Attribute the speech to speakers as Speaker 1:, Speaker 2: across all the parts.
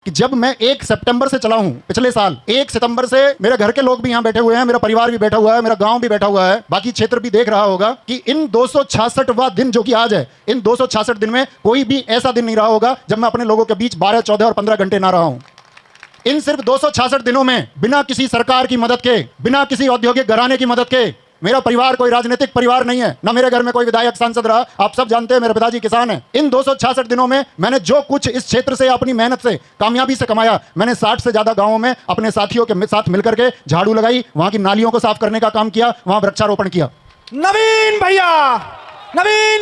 Speaker 1: कि जब मैं 1 सितंबर से चला हूं, पिछले साल 1 सितंबर से मेरे घर के लोग भी यहां बैठे हुए हैं, मेरा परिवार भी बैठा हुआ है, मेरा गांव भी बैठा हुआ है, बाकी क्षेत्र भी देख रहा होगा कि इन 266वां दिन जो कि आज है, इन 266 दिन में कोई भी ऐसा दिन नहीं रहा होगा जब मैं अपने लोगों के बीच 12, 14 और 15 घंटे ना रहा हूं। इन सिर्फ 266 दिनों में बिना किसी सरकार की मदद के, बिना किसी औद्योगिक घराने की मदद के, मेरा परिवार कोई राजनीतिक परिवार नहीं है, ना मेरे घर में कोई विधायक सांसद रहा, आप सब जानते हैं मेरे पिताजी किसान हैं। इन 266 दिनों में मैंने जो कुछ इस क्षेत्र से अपनी मेहनत से कामयाबी से कमाया, मैंने 60 से ज्यादा गांवों में अपने साथियों के साथ मिलकर के झाड़ू लगाई, वहां की नालियों को साफ करने का काम किया, वहां वृक्षारोपण किया।
Speaker 2: नवीन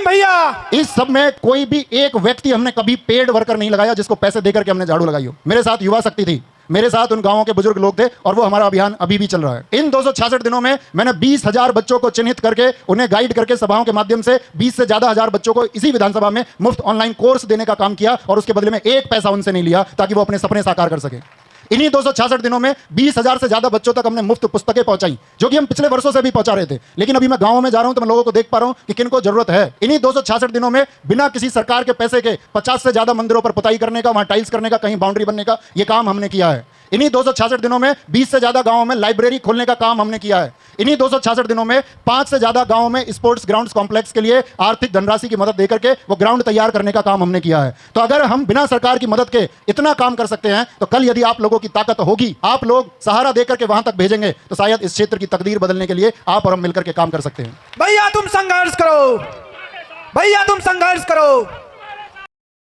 Speaker 2: भैया
Speaker 1: इस सब में कोई भी एक व्यक्ति हमने कभी पेड वर्कर नहीं लगाया जिसको पैसे देकर के हमने झाड़ू लगाई हो। मेरे साथ युवा शक्ति थी, मेरे साथ उन गांवों के बुजुर्ग लोग थे और वो हमारा अभियान अभी भी चल रहा है। इन 266 दिनों में मैंने 20,000 बच्चों को चिन्हित करके उन्हें गाइड करके सभाओं के माध्यम से 20 से ज्यादा हजार बच्चों को इसी विधानसभा में मुफ्त ऑनलाइन कोर्स देने का काम किया और उसके बदले में एक पैसा उनसे नहीं लिया ताकि वो अपने सपने साकार कर सके। इन्हीं 266 दिनों में 20,000 से ज्यादा बच्चों तक हमने मुफ्त पुस्तकें पहुंचाई, जो कि हम पिछले वर्षों से भी पहुंचा रहे थे, लेकिन अभी मैं गांवों में जा रहा हूं तो मैं लोगों को देख पा रहा हूं कि किनको जरूरत है। इन्हीं 266 दिनों में बिना किसी सरकार के पैसे के 50 से ज्यादा मंदिरों पर पुताई करने का, वहां टाइल्स करने का, कहीं बाउंड्री बनने का, यह काम हमने किया है। इन्हीं 266 दिनों में 20 से ज्यादा गांवों में लाइब्रेरी खोलने का काम हमने किया है। इन्हीं 266 दिनों में 5 से ज्यादा गांवों में स्पोर्ट्स ग्राउंड कॉम्प्लेक्स के लिए आर्थिक धनराशि की मदद देकर के वो ग्राउंड तैयार करने का काम हमने किया है। तो अगर हम बिना सरकार की मदद के इतना काम कर सकते हैं तो कल यदि आप लोगों की ताकत होगी, आप लोग सहारा देकर के वहां तक भेजेंगे तो शायद इस क्षेत्र की तकदीर बदलने के लिए आप और हम मिलकर के काम कर सकते हैं।
Speaker 2: भैया तुम संघर्ष करो।